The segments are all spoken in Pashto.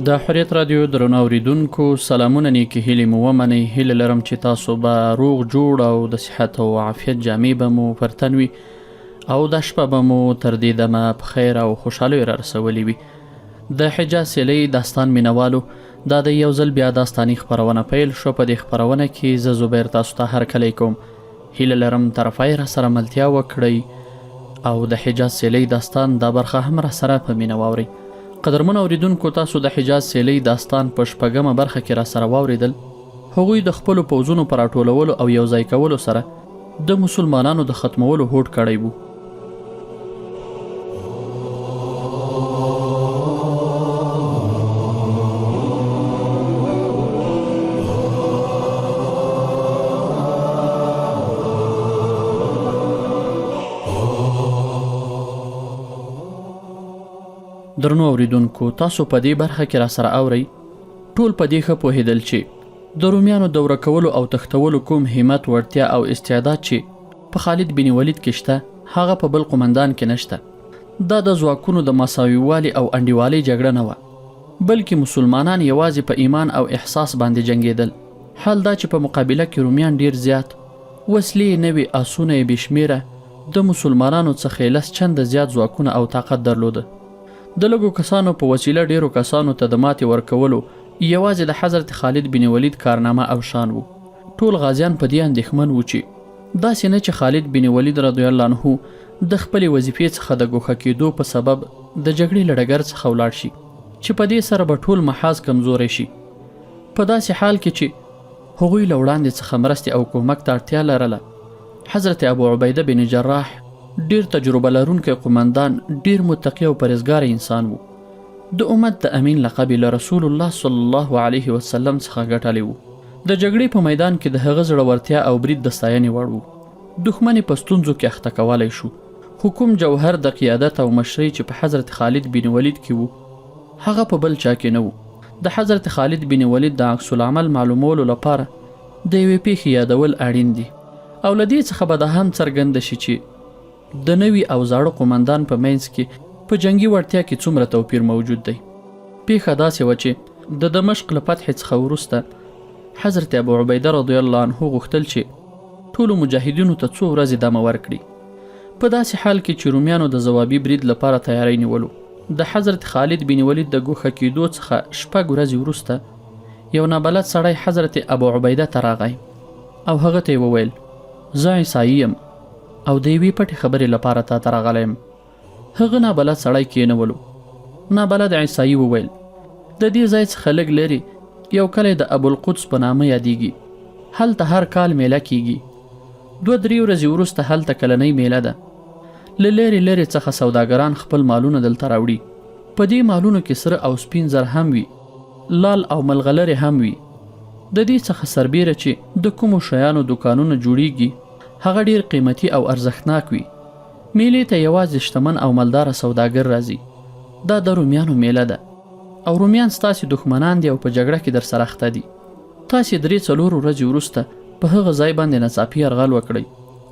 د حریت رادیو درنو اوریدونکو سلامونه نیکی هیلې مو ومنئ. هیله لرم چې تاسو به روغ جوړ او د صحت او عافیت جامې به مو پر تن وي او د شپه به مو تر دې دمه په خیر او خوشحالۍ را رسولي وي. د حجاز سیلۍ داستان مینوالو، دا د یو ځل بیا داستاني خپرونه پیل شو. په دې خپرونه کې زه زبیر تاسو ته هرکلی کوم. هیله لرم طرفای را سره ملتیا وکړئ او د حجاز سیلۍ داستان دا برخه هم را سره په مینه واورئ. قدرمن اوریدونکو، تاسو د حجاز سیلۍ داستان په شپږمه برخه کې را سره واوریدل. هغوی د خپلو پوځونو پر راټولولو او یو ځای کولو سره د مسلمانانو د ختمولو هوډ کړی وو. درنو اوریدونکو، تاسو په دې برخه کې را سره اورئ. ټول په دې ښه پوهېدل چې د رومیانو د ورک کولو او تښتولو کوم همت، وړتیا او استعداد چې په خالد بن ولید کې شته، هغه په بل قومندان کې نشته. دا د ځواکونو د مساویوالي او انډیوالۍ جګړه نه وه، بلکې مسلمانان یوازې په ایمان او احساس باندې جنګېدل. حال دا چې په مقابله کې رومیان ډیر زیات وسلې یې نه وې، آسونه یې بې شمېره، د مسلمانانو څخه 10 چنده زیات ځواکونه او طاقت درلوده. د لږو کسانو په وسیله ډیرو کسانو ته د ماتې ورکولو یوازې د حضرت خالد بن ولید کارنامه او شان وو. ټول غازیان په دې اندېښمن وو چې داسې نه چې خالد بن ولید رضی الله عنه د خپلې وظیفې څخه د ګوښه کېدو په سبب د جګړې له ډګر څخه ولاړ شي، چې په دې سره به ټول محاذ کمزوری شي. په داسې حال کې چې هغوی له وړاندې څخه مرستې او کومک ته اړتیا لرله، حضرت ابو عبیده بن جراح ډیر تجربه لرونکی قومندان، ډیر متقی او پرهیزګار انسان وو. د امت د امین لقب له رسول الله صلی الله علیه وسلم څخه ګټلی وو. د جګړې په میدان کې د هغه زړورتیا او برید د ستاینې وړ وو. دښمن په ستونزو کې اخته کولی شو. حکم جوهر د قیادت او مشرۍ چې په حضرت خالد بن ولید کې وو، هغه په بل چا کې نه وو. د حضرت خالد بن ولید د عکس العمل معلومولو لپاره د یوې پیښې یادول اړین دي، او له دې څخه به دا هم څرګنده شي چې د نوي او زاړه قومندان په منځ کې په جنگي وړتیا کې څومره توپیر موجود دی. پیښه داسې وه چې د دمشق له فتح څخه وروسته حضرت ابو عبیده رضی الله عنه غوښتل چې ټولو مجاهدینو ته څو ورځې دمه ورکړي. په داسې حال کې چې رومیانو د ځوابي برید لپاره تیاری نیولو، د حضرت خالد بن ولید د ګوښه کېدو څخه 6 ورځې وروسته یو نابلد سړی حضرت ابو عبیده ته راغی او هغه ته یې وویل، زه عیسائی یم او د یوې پټې خبرې لپاره تا ته راغلی یم. هغه نابلد سړی کېنولو. نابلد عیسائی وویل، د دې ځای څخه لږ لرې یو کلی د ابوالقدس په نامه یادیږي. هلته هر کال میله کیږي. 2-3 ورځې وروسته هلته کلنۍ میله ده. له لرې لرې څخه سوداګران خپل مالونه دلته راوړي. په دې مالونو کې سره او سپین زر هم وي، لال او ملغلرې هم وي. د دې څخه سربیره چې د کومو شیانو دکانونه جوړیږي هغه ډیر قیمتي او ارزښتناک وي. میلې ته یوازې شتمن او مالداره سوداګر راځي. دا د رومیانو میله ده او رومیان ستاسې دښمنان دي او په جګړه کې در سره اخته دي. تاسې 3-4 ورځې وروسته په هغه ځای باندې ناڅاپي یرغل وکړئ،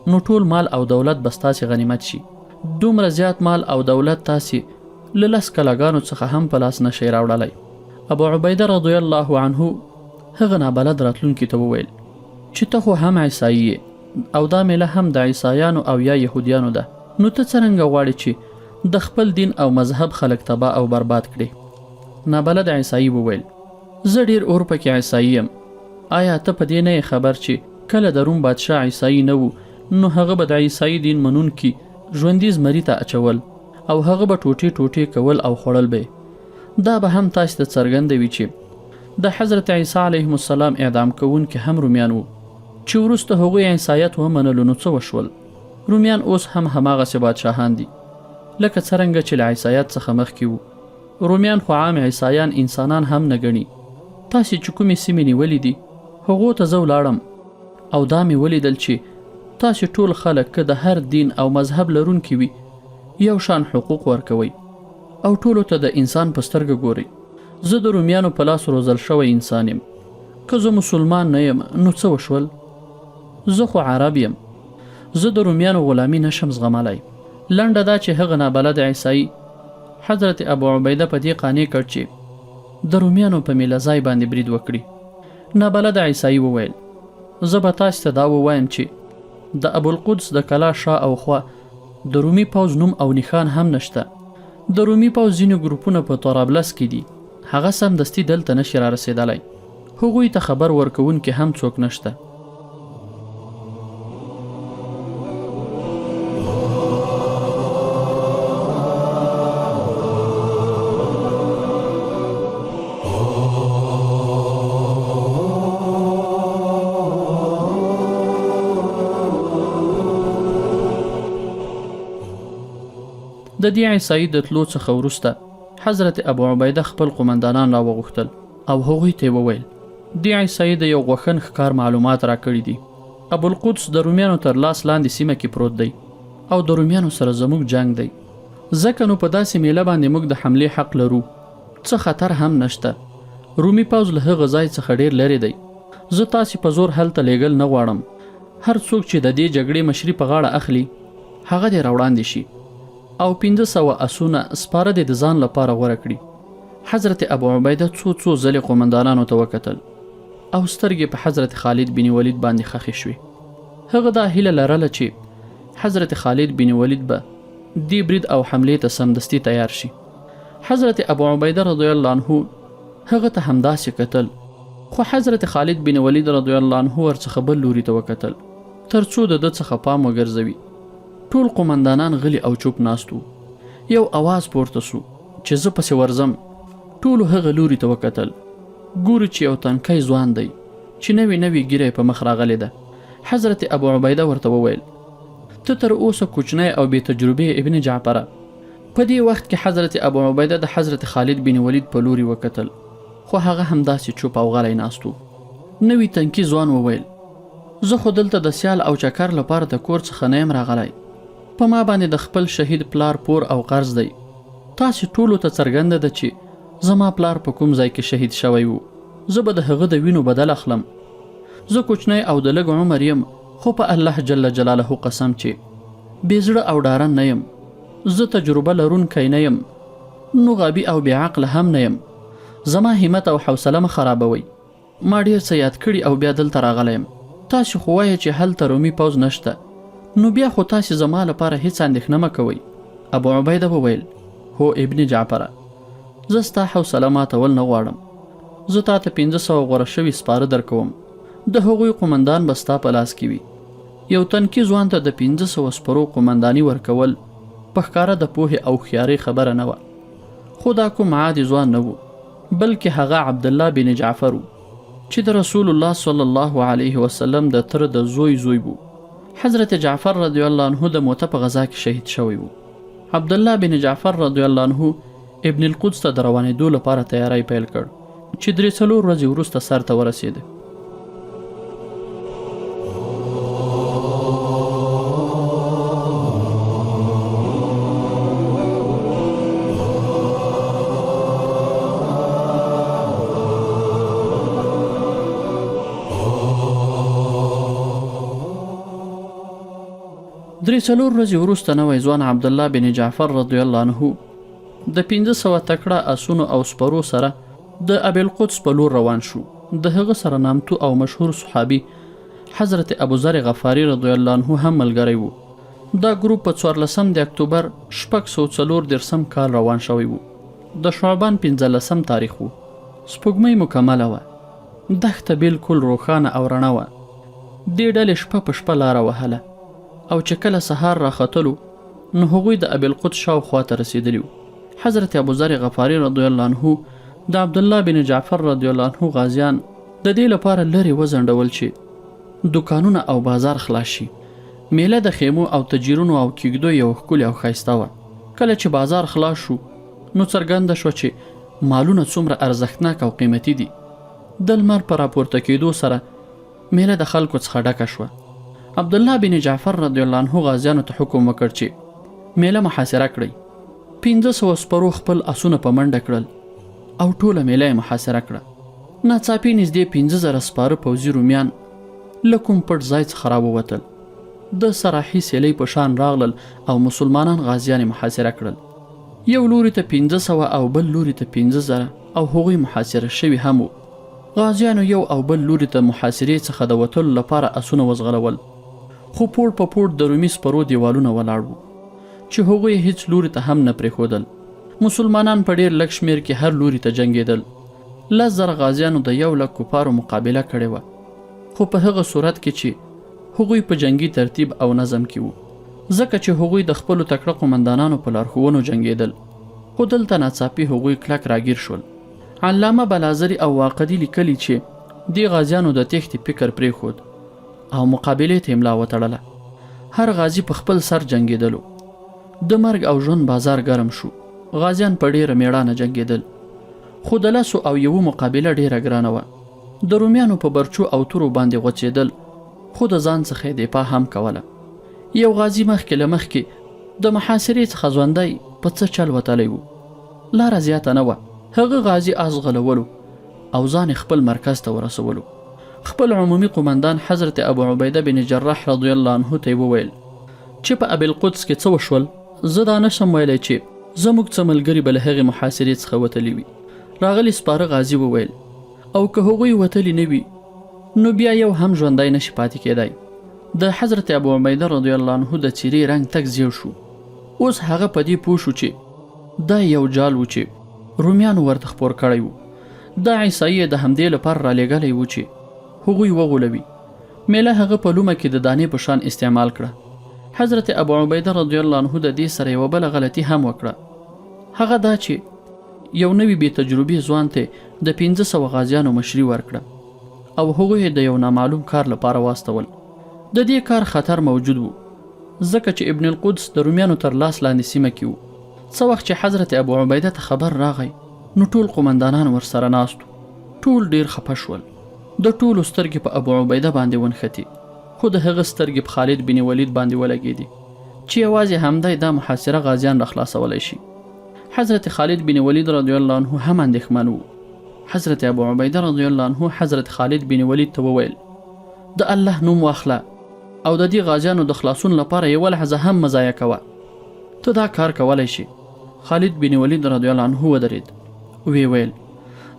نو ټول مال او دولت به ستاسې غنیمت شي. دومره زیات مال او دولت تاسې له 10 کلاګانو څخه هم په لاس نشئ راوړلی. ابو عبیده رضی الله عنه هغه نابلد راتلونکي ته وویل چې ته خو هم عیسائی یې او دا میله هم د عیسایانو او یا یهودیانو ده، نو ته څرنګه غواړې چې د خپل دین او مذهب خلک تباه او برباد کړي؟ نابلد عیسائی وویل، زه ډیر اور پکې عیسائی یم. آیا ته په دې نه خبر چې کله د روم بادشاه عیسائی نه وو، نو هغه به د عیسائی دین منونکي ژوندي زمري ته اچول او هغه به ټوټې ټوټې کول او خوړل به. دا به هم تاسې ته څرګندوي چې د حضرت عیسی علیه السلام اعدام کوونکي هم رومیان وو، چې وروسته هغوی عیسایت ومنلو. نو څه وشول؟ رومیان اوس هم هماغسې بادشاهان دي لکه څرنګه چې له عیسایت څخه مخکې وو. رومیان خو عام عیسایان انسانان هم نه ګڼي. تاسې چې کومې سیمې نیولې دي هغو ته زه ولاړم او دا مې ولیدل چې تاسې ټول خلک که د هر دین او مذهب لرونکي وي یو شان حقوق ورکوئ او ټولو ته د انسان په سترګه ګورئ. زه د رومیانو په لاس روزل شوی انسان یم. که زه مسلمان نه یم نو څه وشول؟ زه خو عرب یم. زه د رومیانو غلامی نشم زغملی. لنډه دا چې هغه نابلد عیسائی حضرت ابو عبیده په دې قانع کړ چې د رومیانو په میله ځای باندې برید وکړي. نابلده عیسایي وویل زه به تاسو ته دا ووایم چې د ابوالقدس د کلا شا او خوا د رومي پوځ نوم او نښان هم نشته. د رومي پوځ ځینې ګروپونه په طرابلس کې دي، هغه سمدستي دلته نشي را رسېدلی. هغوی ته خبر ورکوونکي هم څوک نشته. د دې عیسایي د تلو څخه وروسته حضرت ابو عبیده خپل قمندانان را وغوښتل او هغوی ته وویل دې عیسایي د یو غوښن ښکار معلومات را کړي دي. ابوالقدس د رومیانو تر لاس لاندې سیمه کې پروت دی او د رومیانو سره زموږ جنگ دی، ځکه نو په داسې میله باندې موږ د حملې حق لرو. څه خطر هم نشته. رومي پوځ له هغه ځای څخه ډیر لرې دی. زه تاسې په زور هلته لیږل نه غواړم. هر څوک چې د دې جګړې مشري په غاړه اخلي هغه دې راوړاندې شي او 500 اسونه سپاره د ځان لپاره غوره کړي. حضرت ابو عبیده څو ځلې قومندانانو ته وکتل او سترګې په حضرت خالد بن ولید باندې خښې شوې. هغه دا هیله لرله چې حضرت خالد بن ولید به دې برید او حملې ته سمدستي تیار شي. حضرت ابو عبیده رضی الله عنه هغه ته همداسې کتل، خو حضرت خالد بن ولید رضی الله عنه ورڅخه بل لوري ته وکتل تر څو د ده څخه پام وګرځوي. ټول قمندانان غلي او چوپ ناست وو. یو आवाज پورته سو چې زه پسې ورځم. ټولو هغه لوري ته وکتل. ګوري چې یو تنکی ځوان دی چې نوې ږیره په مخ راغلې ده. حضرت ابو عبیده ورته وویل ته تر اوسه کوچنی او بې تجربې ابن جعفره. په دې وخت کې حضرت ابو عبیده د حضرت خالد بن ولید په لوري وکتل، خو هغه همداسې چوپ او غلی ناست وو. نوی تنکي ځوان وویل زه خو دلته د سیال او چکر لپاره د کور څخه نه یم راغلی. په ما باندې د خپل شهید پلار پور او قرض دی. تاسې ټولو ته څرګنده ده چې زما پلار په کوم ځای کې شهید شوی وو. زه به د هغه د وینو بدل اخلم. زه کوچنی او د لږ عمر یم، خو په الله جل جلاله قسم چې بې زړه او ډارن نه یم. زه تجربه لرونکی نه یم، نو غابي او بې عقله هم نه یم. زما همت او حوصله مه خرابوئ. ما ډېر څه یاد کړي او بیا دلته راغلی یم. تاسې خو وایئ چې هلته رومي پوځ نشته، نو بیا خو تاسې زما لپاره هیڅ اندېښنه مه کوئ. ابو عبیده وویل هو ابن جعفره، زه ستا حوصله ماتول نه غواړم. زه تا ته 500 غوره شوي سپاره درکوم. د هغوی قمندان به ستا په لاس کې وي. یو تنکي ځوان ته د 500 سپرو قمنداني ورکول په ښکاره د پوهې او هوښیارۍ خبره نه وه. خو دا کوم عادي ځوان نه و، بلکې هغه عبدالله بن جعفر و چې د رسول الله صلی الله علیه وسلم د تره د زوی و. حضرت جعفر رضی الله عنه د موته په غزا کې شهید شوی و. عبدالله بن جعفر رضی الله عنه ابن القدس ته د روانېدو لپاره تیاری پیل کړ چې 3 ورځې وروسته سر ته ورسېده. درې څلور ورځې وروسته نوی ځوان عبدالله بن جعفر رضی الله عنه د 500 تکړه اسونو او سپرو سره د ابوالقدس په لور روان شو. د هغه سره نامتو او مشهور صحابي حضرت ابو ذر غفاری رضی الله عنه هم ملګری وو. دا ګروپ په 14 د اکتوبر 604 کال روان شوی وو. د شعبان 15 تاریخ وو. سپوږمۍ مکمله وه. دښته بالکل روښانه او رڼه وه. دې ډلې شپه په شپه لاره وهله او چې کله سهار راختلو نو هغوی د ابوالقدس شاوخوا ته رسېدلي وو. حضرت ابو ذر غفاری رضی الله عنه د عبدالله بن جعفر رضی الله عنه غازیان د دې لپاره لرې وځنډول چې دکانونه او بازار خلاص شي. میله د خیمو او تجیرونو او کېږدو یو ښکلې او ښایسته وه. کله چې بازار خلاص شو نو څرګنده شوه چې مالونه څومره ارزښتناک او قیمتي دي. د لمر په راپورته کېدو سره میله د خلکو څخه ډکه شوه. عبدالله بن جعفر رضی الله عنه غازیانو ته حکم وکړ چې میله محاصره کړئ. 500 سپرو خپل اسونه په منډه کړل او ټوله میله یې محاصره کړه. ناڅاپي نږدې 15,000 سپاره پوځي رومیان له کوم پټ ځای څخه راووتل. د سراحي سیلۍ په شان راغلل او مسلمانان غازیان یې محاصره کړل. یو لوري ته 500 او بل لوري ته 15,000 او هغوی محاصره شوي هم وو. غازیانو یو او بل لوري ته محاصرې څخه د وتلو لپاره اسونه وزغلول، خو پوړ په پوړ د رومي سپرو دیوالونه ولاړ وو چې هغوی هیڅ لوري ته هم نه پرېښودل. مسلمانان په ډېر لږ شمېر کې هر لوري ته جنګېدل. 10,000 غازیانو د 100,000 کفارو مقابله کړې وه، خو په هغه صورت کې چې هغوی په جنگي ترتیب او نظم کې وو، ځکه چې هغوی د خپلو تکړه قمندانانو په لارښوونو جنګېدل. خو دلته ناڅاپي هغوی کلک راګیر شول. علامه بلازري او واقدي لیکلي چې دې غازیانو د تېښتې فکر پرېښود او مقابلې ته املا وتړله. هر غازي په خپل سر جنګېدلو. د مرګ او ژوند بازار ګرم شو. غازیان په ډېره میړانه جنګېدل، خو د 10 او 1 مقابله ډېره ګرانه وه. د رومیانو په برچو او تورو باندې غوڅېدل، خو د ځان څخه یې دفاع هم کوله. یو غازي مخکې له مخکې د محاصرې څخه ژوندی په څه چل وتلی و. لاره زیاته نه وه. هغه غازي آس غلولو او ځان خپل مرکز ته ورسولو. خپل عمومي قمندان حضرت ابو عبیده بن جراح رضی الله عنه ته وویل چې په ابوالقدس کې څه وشول، زه دا نشم ویلی چې زموږ څه ملګري به له هغې محاصرې څخه وتلي وي. راغلی سپاره غازي وویل او که هغوی وتلي نه وي نو بیا یو هم ژوندی نشي پاتې کېدی. د حضرت ابو عبیده رضی الله عنه د څیرې رنګ تک زیړ شو. اوس هغه په دې پوه شو چې دا یو جال و چې رومیانو ورته خپور کړی و. دا عیسایي د همدې لپاره رالیږلی و چې هغوی وغولوي. میله هغه په لومه کې د دانې په شان استعمال کړه. حضرت ابو عبیده رضی الله عنه د دې سره یوه بله غلطي هم وکړه. هغه دا چې یو نوي بې تجربې ځوان ته د 500 غازیانو مشري ورکړه او هغوی د یو نامعلوم کار لپاره واستول. د دې کار خطر موجود و، ځکه چې ابن القدس د رومیانو تر لاس لاندې سیمه کې و. څه وخت چې حضرت ابو عبیده ته خبر راغی نو ټول قمندانان ورسره ناست وو. ټول ډیر خفه شول. د ټولو سترګې په ابو عبیده باندې ونښتې، خو د هغه سترګې په خالد بن ولید باندې ولګېدې چې یوازې همدی دا محاصره غازیان راخلاصولی شي. حضرت خالد بن ولید رضی الله عنه هم اندېښمن و. حضرت ابو عبیده رضی الله عنه حضرت خالد بن ولید ته وویل د الله نوم واخله او د دې غازیانو د خلاصون لپاره یوه لحظه هم مه ضایع کوه. ته دا کار کولی شي. خالد بن ولید رضی الله عنه ودرېد. وی ویل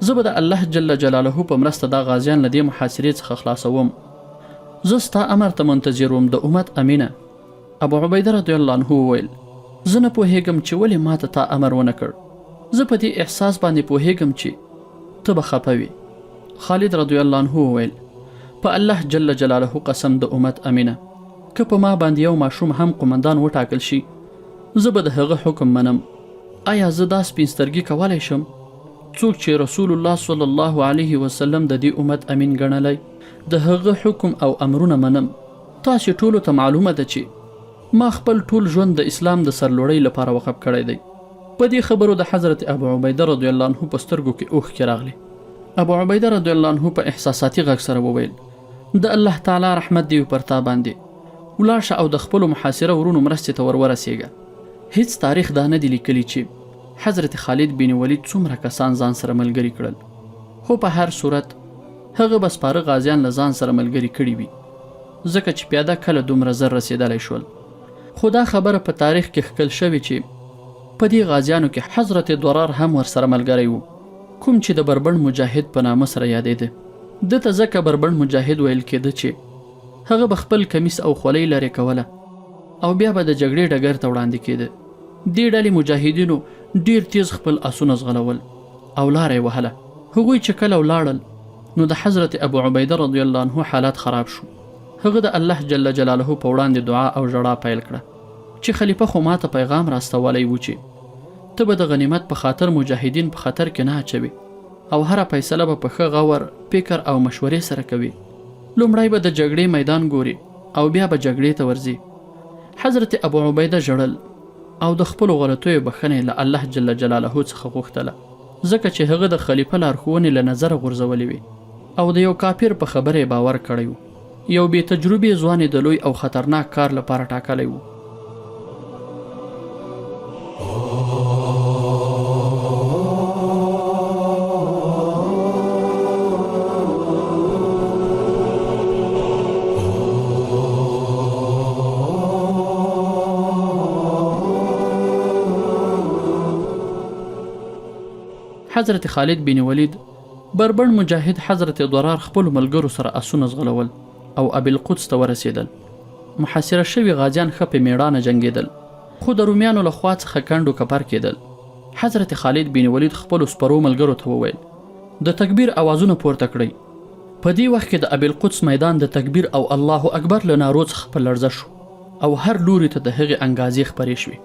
زه به د الله جل جلاله په مرسته دا غازیان له دې محاصرې څخه خلاصوم. زه ستا امر ته منتظر وم د امت امینه. ابو عبیده رضی الله عنه وویل زه نه پوهېږم چې ولې ما ته تا امر ونه کړ. زه په دې احساس باندې پوهېږم چې ته به خفه وي. خالد رضی الله عنه وویل په الله جل جلاله قسم د امت امینه، که په ما باندې یو ماشوم هم قمندان وټاکل شي زه به د هغه حکم منم. آیا زه دا سپین سترګي کولی شم؟ څوک چې رسول الله صلی الله علیه وسلم د دې امت امین ګڼلی، د هغه حکم او امرونه منم. تاسې ټولو ته معلومه ده چې ما خپل ټول ژوند د اسلام د سرلوړۍ لپاره وقف کړی دی. په دې خبرو د حضرت ابو عبیده رضی الله عنه په سترګو کې اوښکې راغلې. ابو عبیده رضی الله عنه په احساساتي غږ سره وویل د الله تعالی رحمت دی پر تا باندې. ولاړ شه او د خپلو محاصره ورونو مرستې ته ورورسېږه. هیڅ تاریخ دا نه دی لیکلی چې حضرت خالد بن ولید څومره کسان ځان سره ملګري کړل، خو په هر صورت هغه به سپاره غازیان له ځان سره ملګري کړي وي، ځکه چې پیاده کله دومره زر رسېدلی شول. خو دا خبره په تاریخ کې ښکل شوې چې په دې غازیانو کې حضرت درار هم ورسره ملګری و، کوم چې د بربند مجاهد په نامه سره یادېده. ده ته ځکه بربند مجاهد ویل کېده چې هغه به خپل کمیس او خولۍ لرې کوله او بیا به د جګړې ډګر ته وړاندې کېده. دې ډلې مجاهدینو ډیر تیز خپل آسونه ځغلول او لاره یې وهله. هغوی چې کله ولاړل نو د حضرت ابو عبیده رضی الله عنه حالات خراب شو. هغه د الله جل جلاله په وړاندې دعا او ژړا پیل کړه چې خلیفه خو ماته پیغام راستولی و چې ته به د غنیمت په خاطر مجاهدین په خطر کې نه اچوي او هره فیصله به په ښه غور، فکر او مشورې سره کوي. لومړی به د جګړې میدان ګوري او بیا به جګړې ته ورځي. حضرت ابو عبیده ژړل او د خپلو غلطیو بخښنې له الله جل جلاله څخه غوښتله، ځکه چې هغه د خلیفه لارښوونې له نظره غورځولې وې او د یو کافر په خبره یې باور کړی و. یو بې تجربې ځوان یې د لوی او خطرناک کار لپاره ټاکلی و. حضرت خالد بن ولید بربند مجاهد حضرت ضرار خپل ملګرو سره اسونه ځغلول او ابي القدس ته ورسېدل. محاصره شوي غازیان ښه په میړانه جنګېدل، خو د رومیانو له خوا څخه کنډو کپر کېدل. حضرت خالد بن ولید خپلو سپرو ملګرو ته وویل د تکبیر اوازونه پورته کړئ. په دې وخت کې د ابي القدس میدان د تکبیر او الله اکبر له نارو څخه په لړزه شو او هر لوري ته د هغې انګازې خپرې شوې.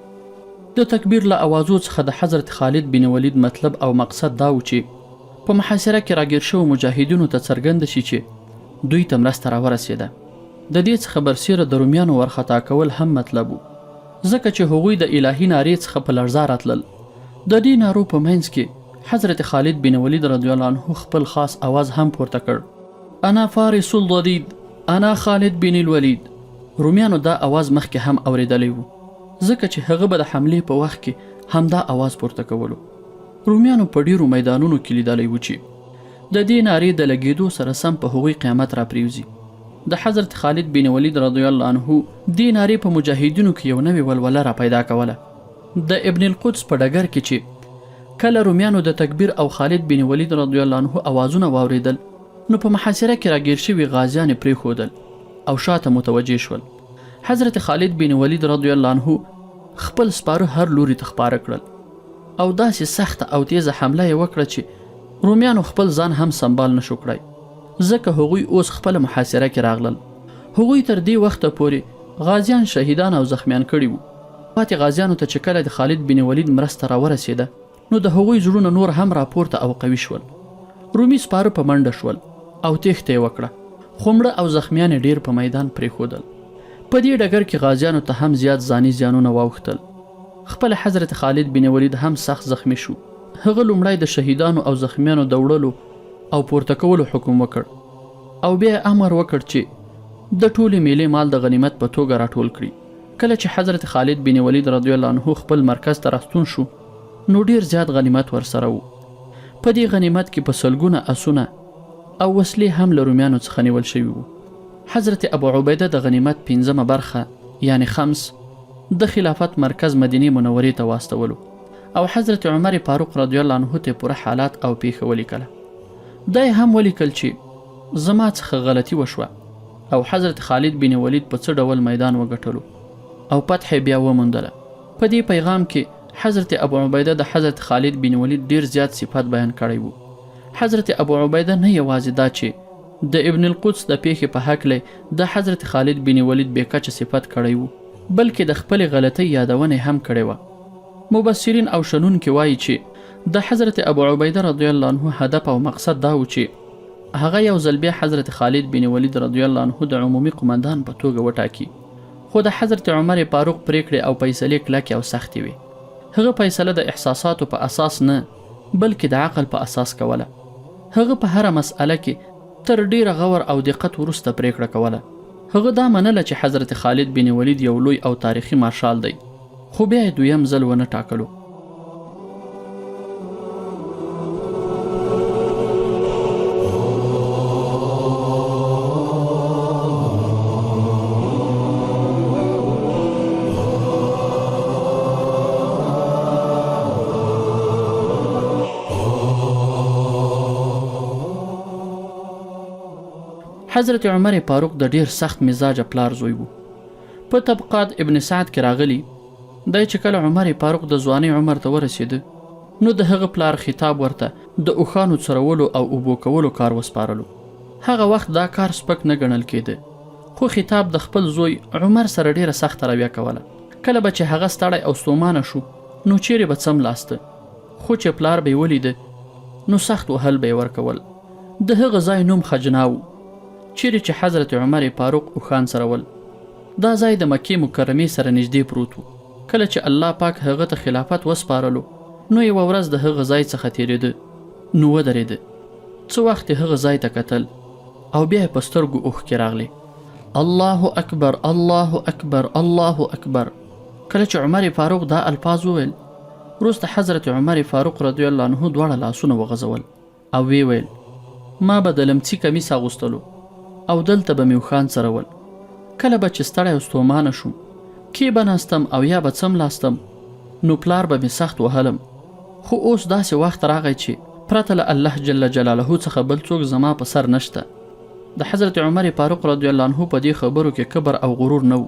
د تکبیر له اوازو څخه د حضرت خالد بن ولید مطلب او مقصد دا و چې په محاصره کې راګیر شوو مجاهدینو ته څرګنده شي چې دوی ته مرسته راورسېده. د دې څخه برسیره د رومیانو ورخطا کول هم مطلب و، ځکه چې هغوی د الهي نارې څخه په لړزه راتلل. د دې نارو په منځ کې حضرت خالد بن ولید رضی الله عنه خپل خاص आवाज هم پورته کړ، انا فارس الضدید انا خالد بن الولید. رومیانو دا आवाज مخکې هم اوریدلی و، ځکه چې هغه به د حملې په وخت کې هم دا आवाज پورته کولو. رومیانو په ډیرو میدانونو کې لیدلی و چې د دې نارې د لګېدو سره سم په هغوی قیامت را پریوزي. د حضرت خالد بن ولید رضی الله عنه دې نارې په مجاهدینو کې یو نوې ولوله را پیدا کوله. د ابن القدس په ډګر کې چې کله رومیانو د تکبیر او خالد بن ولید رضی الله عنه اوازونه واوریدل، نو په محاصره کې راګیر شوي غازیان پرېښودل او شاته متوجه شول. حضرت خالد بن ولید رضی الله عنه خپل سپاره هر لوري ته خپاره کړل او داسې سخته او تیزه حمله یې وکړه چې رومیانو خپل ځان هم سنبال نشو کړی، ځکه هغوی اوس خپله محاصره کې راغلل. هغوی تر دې وخته پورې غازیان شهیدان او زخمیان کړي وو. پاتې غازیانو ته چې کله د خالد بن ولید مرسته راورسېده، نو د هغوی زړونه نور هم راپورته او قوي شول. رومي سپاره په منډه شول او تېښته یې وکړه، خو مړه او زخمیان ډیر په میدان پرېښودل. په دې ډګر کې غازیانو ته هم زیات ځاني زیانونه واوښتل. خپل حضرت خالد بن ولید هم سخت زخمی شو. هغه لومړی د شهیدانو او زخمیانو د وړلو او پورته کولو حکم وکړ او بیا امر وکړ چې د ټولې میلې مال د غنیمت په توګه راټول کړي. کله چې حضرت خالد بن ولید رضی الله عنه خپل مرکز ته راستون شو، نو ډیر زیات غنیمت ورسره و. په دې غنیمت کې په سلګونه اسونه او وسلې هم له رومیانو څخه نیول شوي وو. حضرت ابو عبیده د غنیمت 5مه برخه یعنی خمس د خلافت مرکز مدینه منورې ته واستولو او حضرت عمر فاروق رضی الله عنه ته پوره حالات او پیښه ولیکله. دا هم ولیکل چې زما څخه غلطي وشوه او حضرت خالد بن ولید په څه ډول میدان وګټلو او فتح بیا وموندله. په دې پیغام کې حضرت ابو عبیده د حضرت خالد بن ولید ډیر زیات صفات بیان کړی وو. حضرت ابو عبیده نه یوازې دا چې د ابن القدس د پیښې په هکله د حضرت خالد بن ولید بې کچه صفت کړی وو، بلکې د خپل غلطۍ یادونه هم کړې وه. مبصرین او شنونکي وایي چې د حضرت ابو عبیده رضی الله عنه هدف او مقصد دا و چې هغه یو ځل بیا حضرت خالد بن ولید رضی الله عنه د عمومي قماندان په توګه وټاکي، خو د حضرت عمر فاروق پریکړې او فیصلې کلکې او سختې وي. هغه فیصله د احساساتو په اساس نه بلکې د عقل په اساس کوله. هغه په هره مسئله کې تر ډیره غور او دقت وروسته پریکړه کوله. هغه دا منله چې حضرت خالد بن ولید یو لوی او تاریخي مارشال دی، خو بیا یې دویم ځل ونه ټاکلو. حضرت عمر فاروق د ډیر سخت مزاج پلار زوی وو. په طبقات ابن سعد کې راغلی دی چې کله عمر فاروق د ځواني عمر ته ورسېده، نو د هغه پلار خطاب ورته د اوښانو څرولو او اوبو کولو کار وسپارلو. هغه وخت دا کار سپک نه ګڼل کېده، خو خطاب د خپل زوی عمر سره ډیره سخته رویه کوله. کله به چې هغه ستړی او ستومانه شو، نو چیرې به څملاسته، خو چې پلار به یې ولیده، نو سخت وهل به یې ورکول. د هغه ځای نوم خجناو، چیرې چې حضرت عمر فاروق اوښان څرول. دا ځای د مکې مکرمې سره نږدې پروت و. کله چې الله پاک هغه ته خلافت وسپارلو، نو یوه ورځ د هغه ځای څخه تېرېده، نو ودرېده. څه وخت هغه ځای ته کتل او بیا یې په سترګو اوښکې راغلې. الله اکبر الله اکبر الله اکبر. کله چې عمر فاروق دا الفاظ وویل، وروسته حضرت عمر فاروق رضی الله عنه دواړه لاسونه وغځول او وی ویل، ما به د لمڅي کمیس اغوستلو او دلته به مې اوښان څرول. کله به چې ستړی او ستومانه شوم، کې به ناستم او یا به څملاستم، نو پلار به مې سخت وهلم خو اوس داسې وخت راغی چې پرته له الله جل جلاله څخه بل څوک زما په سر نشته. د حضرت عمر فاروق رضی الله عنه په دې خبرو کې کبر او غرور نه و،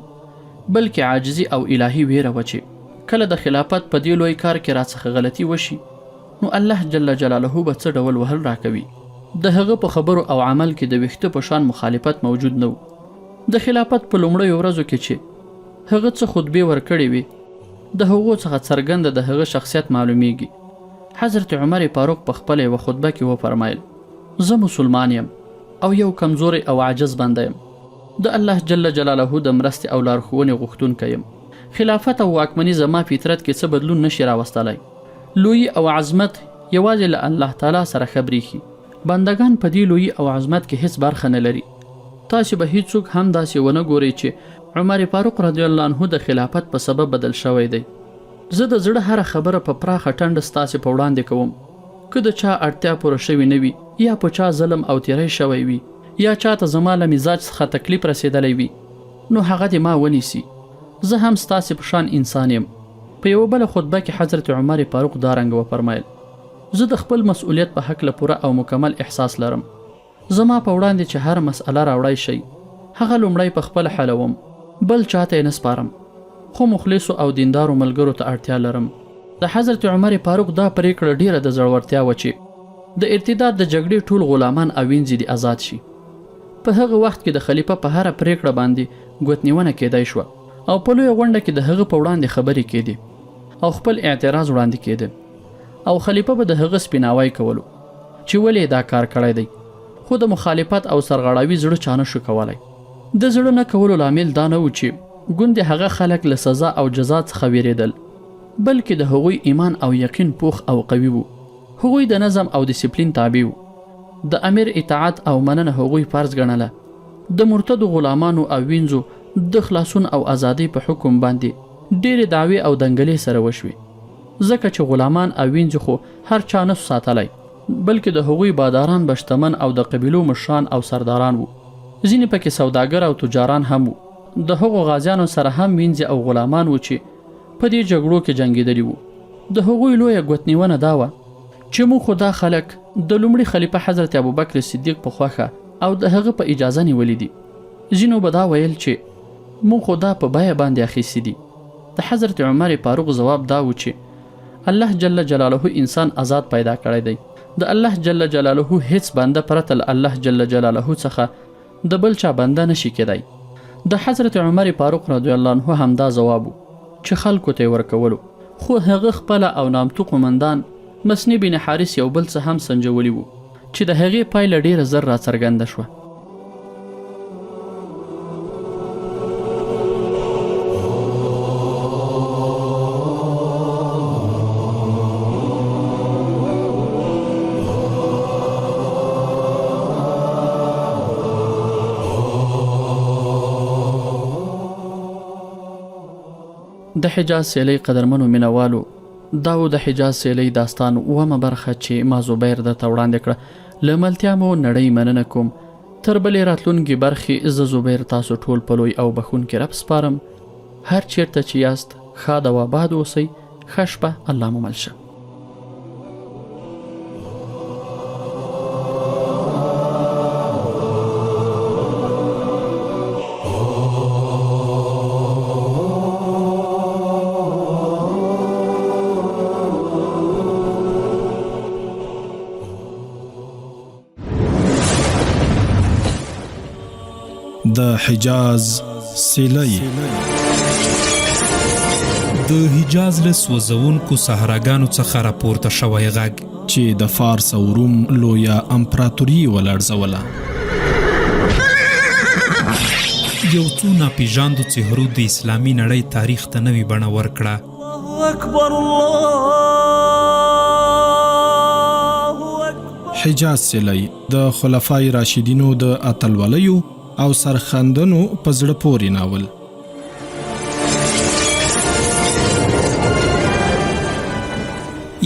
بلکې عاجزي او الهي ویره و چې کله د خلافت په دې لوی کار کې راڅخه غلطي وشي نو الله جل جلاله به څه ډول وهل راکوي. د هغه په خبرو او عمل کې د ویښته په شان مخالفت موجود نه و. د خلافت په لومړیو ورځو کې چې هغه څه خطبې ورکړې وي د هغو څخه څرګنده د هغه شخصیت معلومیږي. حضرت عمر فاروق په خپله یوه خطبه کې وفرمایل زه مسلمان یم او یو کمزوری او عاجز بنده یم، د الله جل جلاله د مرستې او لارښوونې غوښتونکی یم. خلافت او واکمني زما فطرت کې څه بدلون نشي راوستلی. لوی او عظمت یوازې له الله تعالی سره خبرېږي. بندگان په دې لوی او عظمت کې هیڅ برخه نه لري. تاسو به هیڅوک هم داسې ونه ګورئ چې عمر فاروق رضی الله عنه د خلافت په سبب بدل شوی دی. زه د زړه هره خبره په پراخه ټنډه ستاسې په وړاندې کوم. که د چا اړتیا پوره شوې نه وي یا په چا ظلم او تیری شوی وي یا چاته زما له مزاج څخه تکلیف رسېدلی وي نو هغه دې ما ونیسي. زه هم ستاسې په شان انسان یم. په یوه بله خطبه کې حضرت عمر فاروق دا رنګ وفرمایل زه د خپل مسؤلیت په هکله پوره او مکمل احساس لرم. زما په وړاندې چې هر مسئله راوړی شي هغه لومړی په خپل حلوم، بل چاته یې نه سپارم، خو مخلصو او دیندارو ملګرو ته اړتیا لرم. د حضرت عمر فاروق دا پریکړه ډیره د زړورتیا و چې د ارتداد د جګړې ټول غلامان او وینځي دې آزاد شي. په هغه وخت کې د خلیفه په هره پریکړه باندې ګوتنیونه کېدای شوه او په لویه غونډه کې د هغه په وړاندې خبرې کېدې او خپل اعتراض وړاندې کېده او خلیفه به د هغه سپیناوی کولو چې ولې دا کار کړی دی، خو د مخالفت او سرغړاوي زړه چانه شو کولای. د زړه نه کولو لامل دا نه و چې ګوندې هغه خلک له سزا او جزا څخه ویرېدل، بلکې د هغوی ایمان او یقین پوخ او قوي وو. هغوی د نظم او ډیسپلین تابع وو. د امیر اطاعت او مننه هغوی فرض ګڼله. د مرتدو غلامانو او وینځو د خلاصون او ازادۍ په حکم باندې ډېرې دعوې او دنګلې سره وشوې، ځکه چې غلامان او وینځو خو هر چا نه ساتلی، بلکې د هغوی باداران به شتمن او د قبیلو مشران او سرداران وو. ځینې پکې سوداګر او تجاران هم وو. د هغو غازیانو سره هم وینځي او غلامان وو چې په دې جګړو کې جنګېدلي وو. د هغوی لویه ګوتنیونه دا وه چې موږ خو دا خلک د لومړي خلیفه حضرت ابوبکر صدیق په خوښه او د هغه په اجازه نیولي دي. ځینو به دا ویل چې موږ خو دا په بیه باندې اخیستي دي. د حضرت عمر فاروق ځواب دا و چې الله جل جلاله انسان آزاد پیدا کړی دی. د الله جل جلاله هیڅ بنده پرته له الله جل جلاله څخه د بل چا بنده نشي کېدی. د حضرت عمر فاروق رضی الله عنه هم دا ځواب چې خلکو ته ورکولو، خو هغه خپل او نامتو قومندان مسنی بن حارث یو بل څه هم سنجولی وو چې د هغې پایله ډیره زر را څرګنده شوه. د حجاز سیلی قدرمنو مینوالو، دا و د حجاز سیلی داستان اومه برخه چې ما زبیر درته وړاندې کړه. له ملتیا مو نړۍ مننه کوم. تر بلې راتلونکې برخې زه زبیر تاسو ټول په لوی او بخونکي رب سپارم. هر چیرته چې یاست ښاد او آباد اوسئ. ښه شپه، الله مو مل شه. د حجاز سیلی د حجاز له سوځونکو صحراګانو څخه راپورته شوی غږ چې د فارس او روم لویه امپراتوري ولړزوله. یو څو ناپېژاندو څهرو د اسلامي نړۍ تاریخ ته نوې بڼه ورکړه. حجاز سیلی د خلفای راشدینو د اتلولیو او سرخندنو په زړه پورې ناول.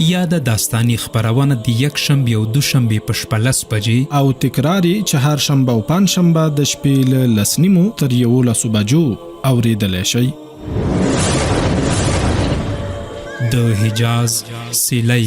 یا د داستاني خپرونه د یکشنبې او دوشنبې په شپه 10 بجې او تکراري چهارشنبه او پنجشنبه د شپې له 10:30 تر 11 بجو اوریدلی شئ. د حجاز سیلی